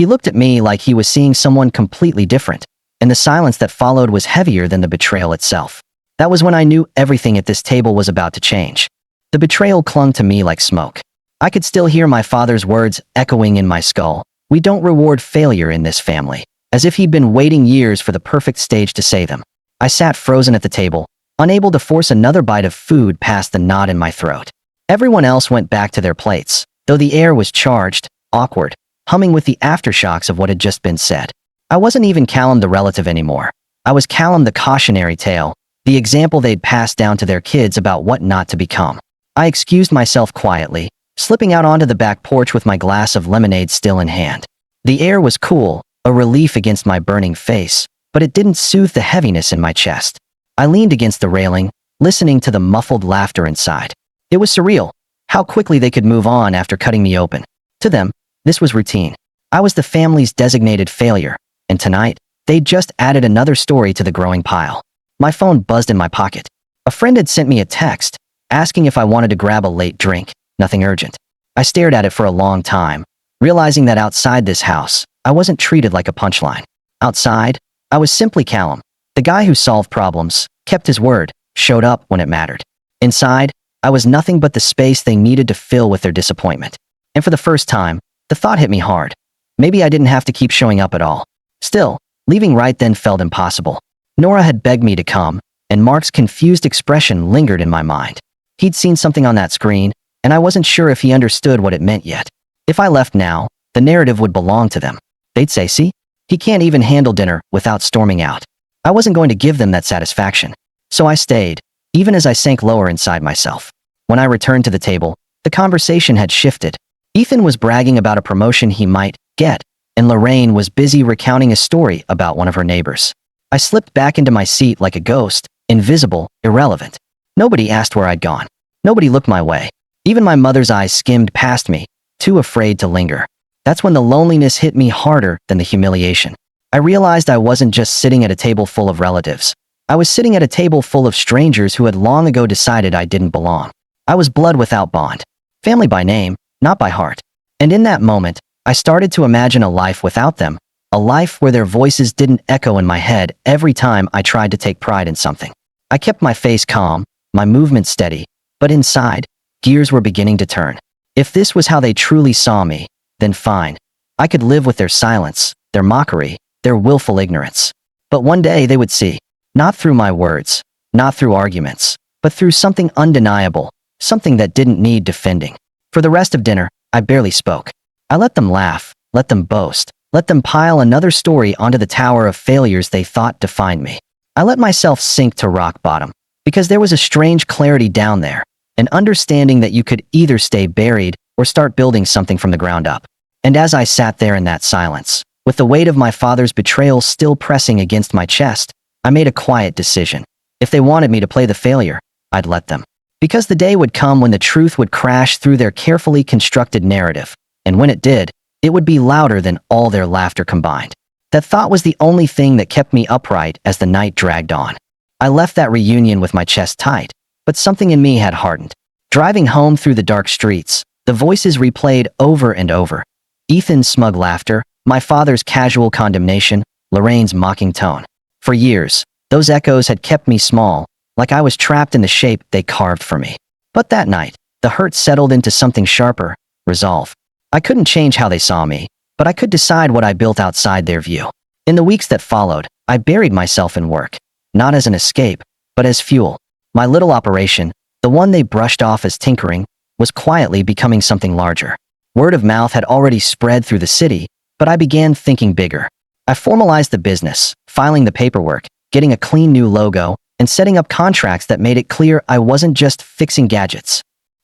He looked at me like he was seeing someone completely different, and the silence that followed was heavier than the betrayal itself. That was when I knew everything at this table was about to change. The betrayal clung to me like smoke. I could still hear my father's words echoing in my skull. "We don't reward failure in this family," as if he'd been waiting years for the perfect stage to say them. I sat frozen at the table, unable to force another bite of food past the knot in my throat. Everyone else went back to their plates, though the air was charged, awkward, humming with the aftershocks of what had just been said. I wasn't even Callum the relative anymore. I was Callum the cautionary tale, the example they'd passed down to their kids about what not to become. I excused myself quietly, slipping out onto the back porch with my glass of lemonade still in hand. The air was cool, a relief against my burning face, but it didn't soothe the heaviness in my chest. I leaned against the railing, listening to the muffled laughter inside. It was surreal, how quickly they could move on after cutting me open. To them, this was routine. I was the family's designated failure, and tonight, they'd just added another story to the growing pile. My phone buzzed in my pocket. A friend had sent me a text, asking if I wanted to grab a late drink, nothing urgent. I stared at it for a long time, realizing that outside this house, I wasn't treated like a punchline. Outside, I was simply Callum, the guy who solved problems, kept his word, showed up when it mattered. Inside, I was nothing but the space they needed to fill with their disappointment. And for the first time, the thought hit me hard. Maybe I didn't have to keep showing up at all. Still, leaving right then felt impossible. Nora had begged me to come, and Mark's confused expression lingered in my mind. He'd seen something on that screen, and I wasn't sure if he understood what it meant yet. If I left now, the narrative would belong to them. They'd say, "See? He can't even handle dinner without storming out." I wasn't going to give them that satisfaction. So I stayed, even as I sank lower inside myself. When I returned to the table, the conversation had shifted. Ethan was bragging about a promotion he might get, and Lorraine was busy recounting a story about one of her neighbors. I slipped back into my seat like a ghost, invisible, irrelevant. Nobody asked where I'd gone. Nobody looked my way. Even my mother's eyes skimmed past me, too afraid to linger. That's when the loneliness hit me harder than the humiliation. I realized I wasn't just sitting at a table full of relatives. I was sitting at a table full of strangers who had long ago decided I didn't belong. I was blood without bond. Family by name, not by heart. And in that moment, I started to imagine a life without them, a life where their voices didn't echo in my head every time I tried to take pride in something. I kept my face calm, my movement steady, but inside, gears were beginning to turn. If this was how they truly saw me, then fine. I could live with their silence, their mockery, their willful ignorance. But one day they would see. Not through my words, not through arguments, but through something undeniable, something that didn't need defending. For the rest of dinner, I barely spoke. I let them laugh, let them boast, let them pile another story onto the tower of failures they thought defined me. I let myself sink to rock bottom, because there was a strange clarity down there, an understanding that you could either stay buried or start building something from the ground up. And as I sat there in that silence, with the weight of my father's betrayal still pressing against my chest, I made a quiet decision. If they wanted me to play the failure, I'd let them. Because the day would come when the truth would crash through their carefully constructed narrative, and when it did, it would be louder than all their laughter combined. That thought was the only thing that kept me upright as the night dragged on. I left that reunion with my chest tight, but something in me had hardened. Driving home through the dark streets, the voices replayed over and over. Ethan's smug laughter, my father's casual condemnation, Lorraine's mocking tone. For years, those echoes had kept me small, like I was trapped in the shape they carved for me. But that night, the hurt settled into something sharper, resolve. I couldn't change how they saw me, but I could decide what I built outside their view. In the weeks that followed, I buried myself in work, not as an escape, but as fuel. My little operation, the one they brushed off as tinkering, was quietly becoming something larger. Word of mouth had already spread through the city, but I began thinking bigger. I formalized the business, filing the paperwork, getting a clean new logo, and setting up contracts that made it clear I wasn't just fixing gadgets.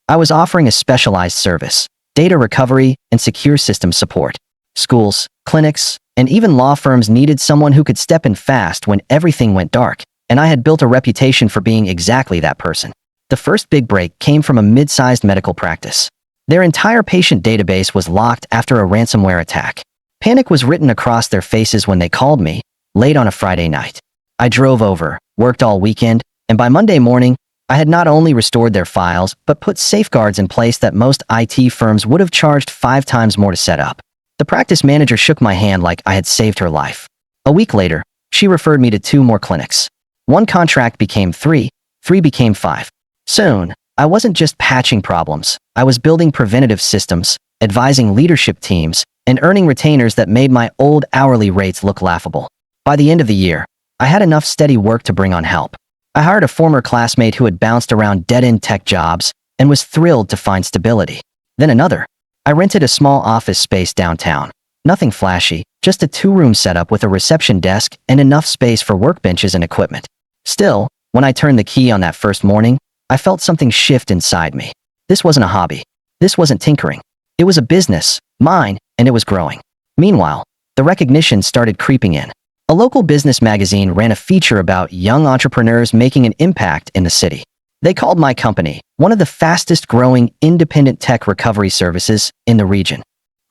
I was offering a specialized service, data recovery and secure system support. Schools, clinics, and even law firms needed someone who could step in fast when everything went dark, and I had built a reputation for being exactly that person. The first big break came from a mid-sized medical practice. Their entire patient database was locked after a ransomware attack. Panic was written across their faces when they called me, late on a Friday night. I drove over, worked all weekend, and by Monday morning, I had not only restored their files, but put safeguards in place that most IT firms would have charged 5 times more to set up. The practice manager shook my hand like I had saved her life. A week later, she referred me to 2 more clinics. 1 contract became 3, 3 became 5. Soon, I wasn't just patching problems, I was building preventative systems, advising leadership teams, and earning retainers that made my old hourly rates look laughable. By the end of the year, I had enough steady work to bring on help. I hired a former classmate who had bounced around dead-end tech jobs and was thrilled to find stability. Then another. I rented a small office space downtown. Nothing flashy, just a 2-room setup with a reception desk and enough space for workbenches and equipment. Still, when I turned the key on that first morning, I felt something shift inside me. This wasn't a hobby. This wasn't tinkering. It was a business, mine, and it was growing. Meanwhile, the recognition started creeping in. A local business magazine ran a feature about young entrepreneurs making an impact in the city. They called my company one of the fastest-growing independent tech recovery services in the region.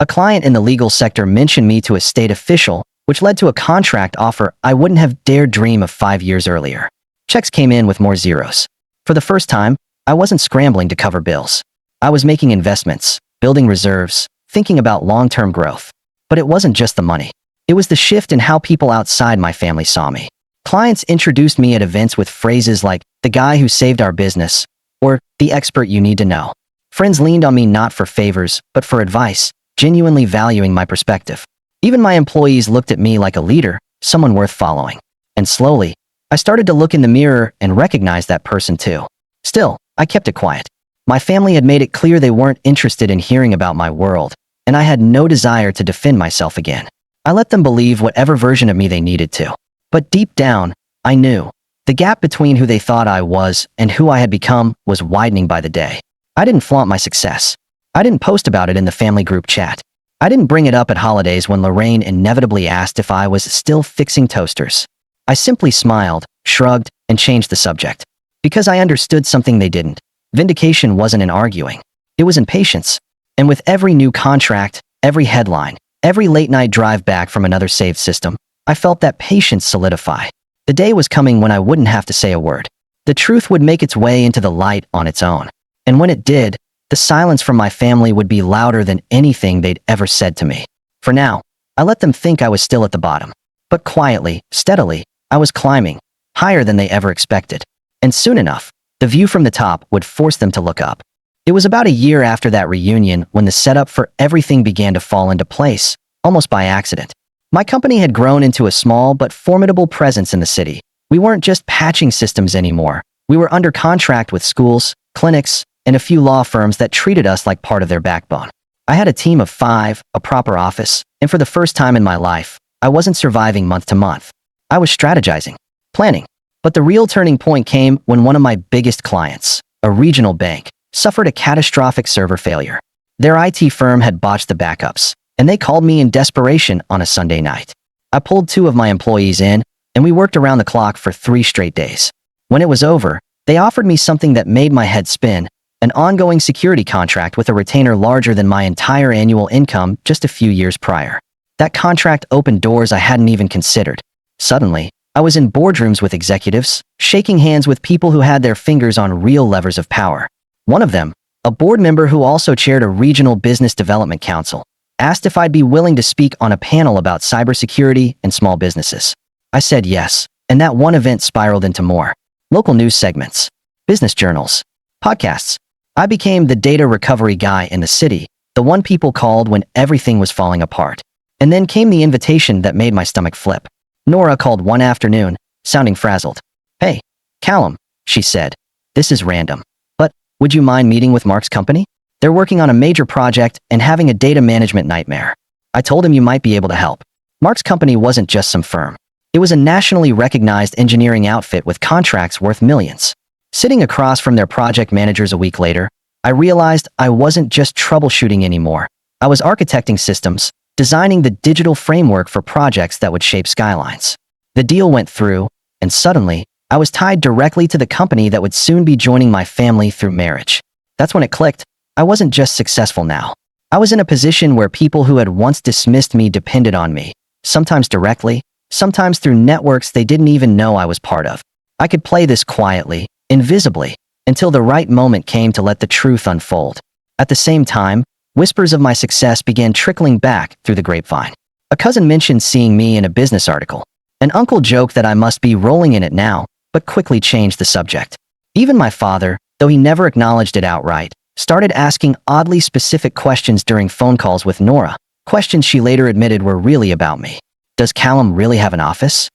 A client in the legal sector mentioned me to a state official, which led to a contract offer I wouldn't have dared dream of 5 years earlier. Checks came in with more zeros. For the first time, I wasn't scrambling to cover bills. I was making investments, building reserves, thinking about long-term growth. But it wasn't just the money. It was the shift in how people outside my family saw me. Clients introduced me at events with phrases like, "the guy who saved our business," or "the expert you need to know." Friends leaned on me not for favors, but for advice, genuinely valuing my perspective. Even my employees looked at me like a leader, someone worth following. And slowly, I started to look in the mirror and recognize that person too. Still, I kept it quiet. My family had made it clear they weren't interested in hearing about my world, and I had no desire to defend myself again. I let them believe whatever version of me they needed to. But deep down, I knew. The gap between who they thought I was and who I had become was widening by the day. I didn't flaunt my success. I didn't post about it in the family group chat. I didn't bring it up at holidays when Lorraine inevitably asked if I was still fixing toasters. I simply smiled, shrugged, and changed the subject. Because I understood something they didn't. Vindication wasn't in arguing. It was in patience. And with every new contract, every headline, every late-night drive back from another saved system, I felt that patience solidify. The day was coming when I wouldn't have to say a word. The truth would make its way into the light on its own. And when it did, the silence from my family would be louder than anything they'd ever said to me. For now, I let them think I was still at the bottom. But quietly, steadily, I was climbing, higher than they ever expected. And soon enough, the view from the top would force them to look up. It was about a year after that reunion when the setup for everything began to fall into place, almost by accident. My company had grown into a small but formidable presence in the city. We weren't just patching systems anymore. We were under contract with schools, clinics, and a few law firms that treated us like part of their backbone. I had a team of 5, a proper office, and for the first time in my life, I wasn't surviving month to month. I was strategizing, planning. But the real turning point came when one of my biggest clients, a regional bank, suffered a catastrophic server failure. Their IT firm had botched the backups, and they called me in desperation on a Sunday night. I pulled 2 of my employees in, and we worked around the clock for 3 straight days. When it was over, they offered me something that made my head spin, an ongoing security contract with a retainer larger than my entire annual income just a few years prior. That contract opened doors I hadn't even considered. Suddenly, I was in boardrooms with executives, shaking hands with people who had their fingers on real levers of power. One of them, a board member who also chaired a regional business development council, asked if I'd be willing to speak on a panel about cybersecurity and small businesses. I said yes, and that one event spiraled into more. Local news segments, business journals, podcasts. I became the data recovery guy in the city, the one people called when everything was falling apart. And then came the invitation that made my stomach flip. Nora called one afternoon, sounding frazzled. "Hey, Callum," she said. "This is random. But would you mind meeting with Mark's company? They're working on a major project and having a data management nightmare. I told him you might be able to help." Mark's company wasn't just some firm. It was a nationally recognized engineering outfit with contracts worth millions. Sitting across from their project managers a week later, I realized I wasn't just troubleshooting anymore. I was architecting systems, designing the digital framework for projects that would shape skylines. The deal went through, and suddenly, I was tied directly to the company that would soon be joining my family through marriage. That's when it clicked. I wasn't just successful now. I was in a position where people who had once dismissed me depended on me, sometimes directly, sometimes through networks they didn't even know I was part of. I could play this quietly, invisibly, until the right moment came to let the truth unfold. At the same time, Whispers of my success began trickling back through the grapevine. A cousin mentioned seeing me in a business article. An uncle joked that I must be rolling in it now, but quickly changed the subject. Even my father, though he never acknowledged it outright, started asking oddly specific questions during phone calls with Nora, questions she later admitted were really about me. Does Callum really have an office?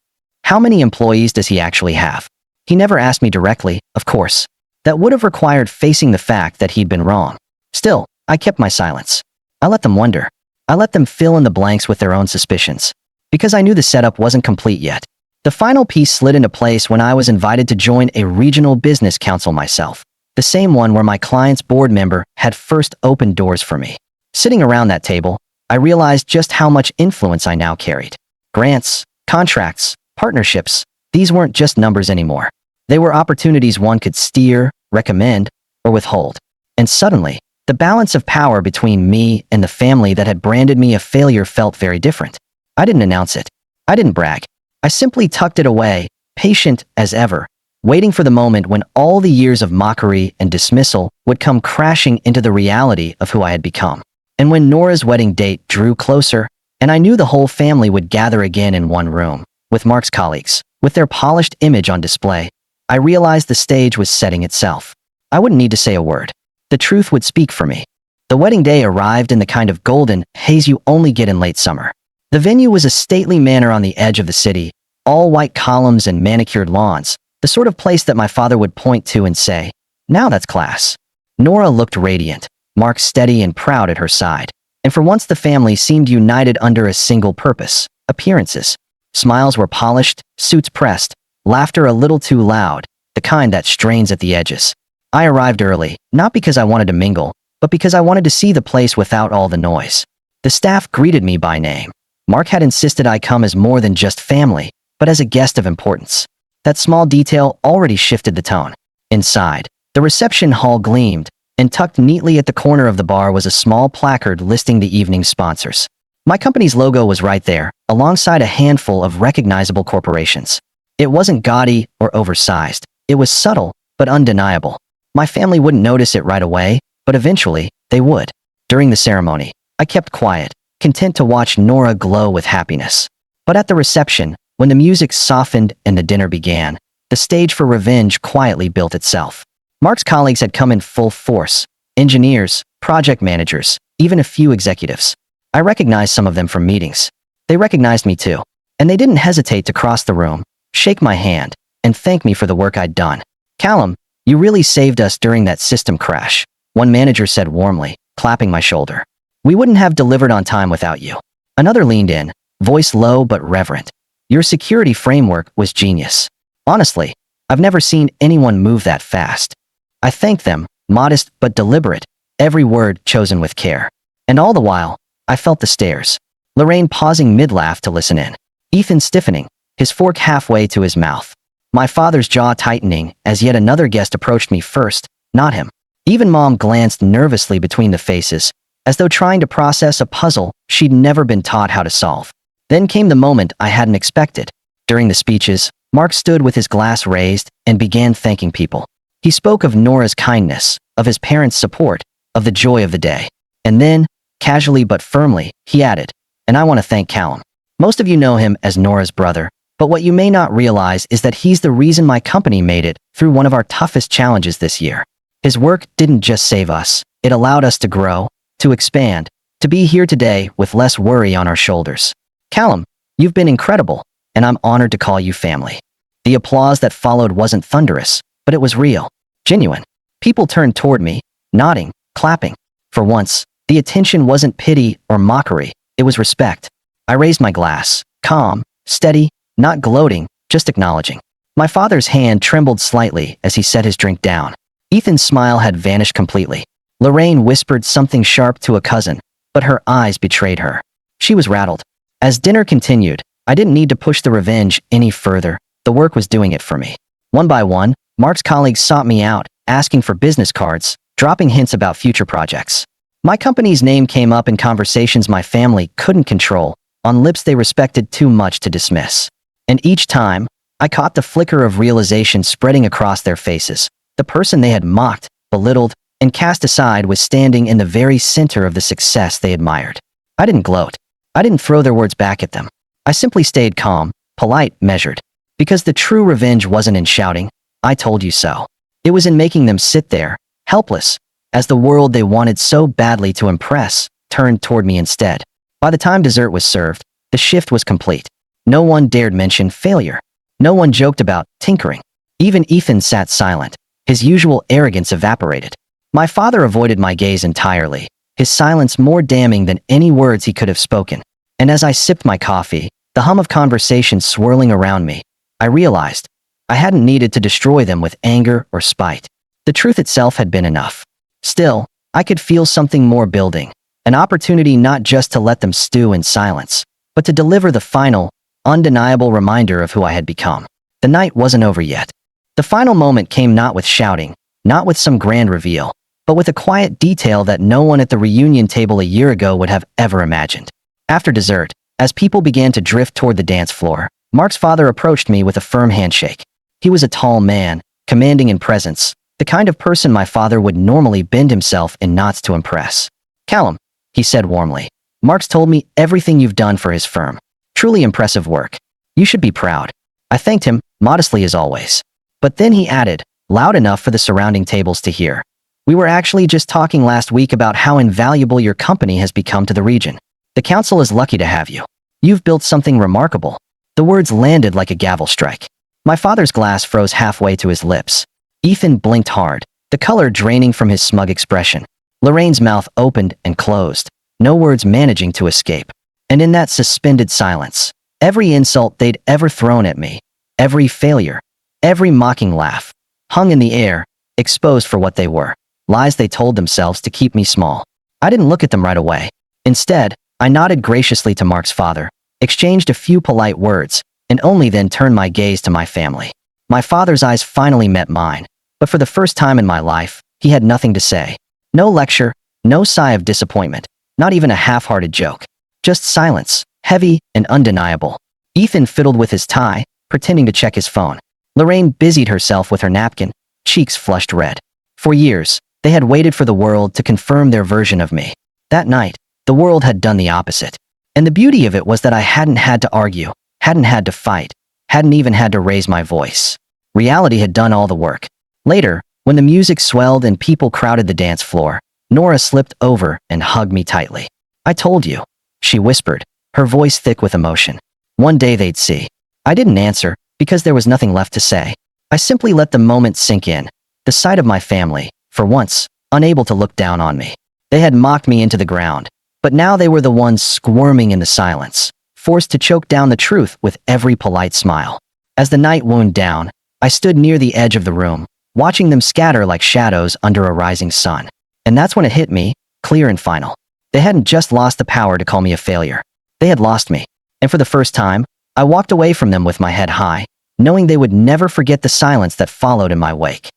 How many employees does he actually have? He never asked me directly, of course. That would have required facing the fact that he'd been wrong. Still, I kept my silence. I let them wonder. I let them fill in the blanks with their own suspicions. Because I knew the setup wasn't complete yet. The final piece slid into place when I was invited to join a regional business council myself. The same one where my client's board member had first opened doors for me. Sitting around that table, I realized just how much influence I now carried. Grants, contracts, partnerships, these weren't just numbers anymore. They were opportunities one could steer, recommend, or withhold. And suddenly, the balance of power between me and the family that had branded me a failure felt very different. I didn't announce it. I didn't brag. I simply tucked it away, patient as ever, waiting for the moment when all the years of mockery and dismissal would come crashing into the reality of who I had become. And when Nora's wedding date drew closer, and I knew the whole family would gather again in one room, with Mark's colleagues, with their polished image on display, I realized the stage was setting itself. I wouldn't need to say a word. The truth would speak for me. The wedding day arrived in the kind of golden haze you only get in late summer. The venue was a stately manor on the edge of the city, all white columns and manicured lawns, the sort of place that my father would point to and say, "Now that's class." Nora looked radiant, Mark steady and proud at her side, and for once the family seemed united under a single purpose: appearances. Smiles were polished, suits pressed, laughter a little too loud, the kind that strains at the edges. I arrived early, not because I wanted to mingle, but because I wanted to see the place without all the noise. The staff greeted me by name. Mark had insisted I come as more than just family, but as a guest of importance. That small detail already shifted the tone. Inside, the reception hall gleamed, and tucked neatly at the corner of the bar was a small placard listing the evening's sponsors. My company's logo was right there, alongside a handful of recognizable corporations. It wasn't gaudy or oversized. It was subtle, but undeniable. My family wouldn't notice it right away, but eventually, they would. During the ceremony, I kept quiet, content to watch Nora glow with happiness. But at the reception, when the music softened and the dinner began, the stage for revenge quietly built itself. Mark's colleagues had come in full force: engineers, project managers, even a few executives. I recognized some of them from meetings. They recognized me too, and they didn't hesitate to cross the room, shake my hand, and thank me for the work I'd done. "Callum, you really saved us during that system crash," one manager said warmly, clapping my shoulder. "We wouldn't have delivered on time without you." Another leaned in, voice low but reverent. "Your security framework was genius. Honestly, I've never seen anyone move that fast." I thanked them, modest but deliberate, every word chosen with care. And all the while, I felt the stares. Lorraine pausing mid-laugh to listen in. Ethan stiffening, his fork halfway to his mouth. My father's jaw tightening as yet another guest approached me first, not him. Even Mom glanced nervously between the faces, as though trying to process a puzzle she'd never been taught how to solve. Then came the moment I hadn't expected. During the speeches, Mark stood with his glass raised and began thanking people. He spoke of Nora's kindness, of his parents' support, of the joy of the day. And then, casually but firmly, he added, "And I want to thank Callum. Most of you know him as Nora's brother, but what you may not realize is that he's the reason my company made it through one of our toughest challenges this year. His work didn't just save us, it allowed us to grow, to expand, to be here today with less worry on our shoulders. Callum, you've been incredible, and I'm honored to call you family." The applause that followed wasn't thunderous, but it was real, genuine. People turned toward me, nodding, clapping. For once, the attention wasn't pity or mockery, it was respect. I raised my glass, calm, steady, not gloating, just acknowledging. My father's hand trembled slightly as he set his drink down. Ethan's smile had vanished completely. Lorraine whispered something sharp to a cousin, but her eyes betrayed her. She was rattled. As dinner continued, I didn't need to push the revenge any further. The work was doing it for me. One by one, Mark's colleagues sought me out, asking for business cards, dropping hints about future projects. My company's name came up in conversations my family couldn't control, on lips they respected too much to dismiss. And each time, I caught the flicker of realization spreading across their faces. The person they had mocked, belittled, and cast aside was standing in the very center of the success they admired. I didn't gloat. I didn't throw their words back at them. I simply stayed calm, polite, measured. Because the true revenge wasn't in shouting, "I told you so." It was in making them sit there, helpless, as the world they wanted so badly to impress turned toward me instead. By the time dessert was served, the shift was complete. No one dared mention failure. No one joked about tinkering. Even Ethan sat silent. His usual arrogance evaporated. My father avoided my gaze entirely, his silence more damning than any words he could have spoken. And as I sipped my coffee, the hum of conversation swirling around me, I realized I hadn't needed to destroy them with anger or spite. The truth itself had been enough. Still, I could feel something more building, an opportunity not just to let them stew in silence, but to deliver the final, undeniable reminder of who I had become. The night wasn't over yet. The final moment came not with shouting, not with some grand reveal, but with a quiet detail that no one at the reunion table a year ago would have ever imagined. After dessert, as people began to drift toward the dance floor, Mark's father approached me with a firm handshake. He was a tall man, commanding in presence, the kind of person my father would normally bend himself in knots to impress. "Callum," he said warmly, "Mark's told me everything you've done for his firm. Truly impressive work. You should be proud." I thanked him, modestly as always. But then he added, loud enough for the surrounding tables to hear, "We were actually just talking last week about how invaluable your company has become to the region. The council is lucky to have you. You've built something remarkable." The words landed like a gavel strike. My father's glass froze halfway to his lips. Ethan blinked hard, the color draining from his smug expression. Lorraine's mouth opened and closed, no words managing to escape. And in that suspended silence, every insult they'd ever thrown at me, every failure, every mocking laugh, hung in the air, exposed for what they were, lies they told themselves to keep me small. I didn't look at them right away. Instead, I nodded graciously to Mark's father, exchanged a few polite words, and only then turned my gaze to my family. My father's eyes finally met mine, but for the first time in my life, he had nothing to say. No lecture, no sigh of disappointment, not even a half-hearted joke. Just silence, heavy and undeniable. Ethan fiddled with his tie, pretending to check his phone. Lorraine busied herself with her napkin, cheeks flushed red. For years, they had waited for the world to confirm their version of me. That night, the world had done the opposite. And the beauty of it was that I hadn't had to argue, hadn't had to fight, hadn't even had to raise my voice. Reality had done all the work. Later, when the music swelled and people crowded the dance floor, Nora slipped over and hugged me tightly. "I told you," she whispered, her voice thick with emotion. One day they'd see. I didn't answer, because there was nothing left to say. I simply let the moment sink in, the sight of my family, for once, unable to look down on me. They had mocked me into the ground, but now they were the ones squirming in the silence, forced to choke down the truth with every polite smile. As the night wound down, I stood near the edge of the room, watching them scatter like shadows under a rising sun. And that's when it hit me, clear and final. They hadn't just lost the power to call me a failure. They had lost me. And for the first time, I walked away from them with my head high, knowing they would never forget the silence that followed in my wake.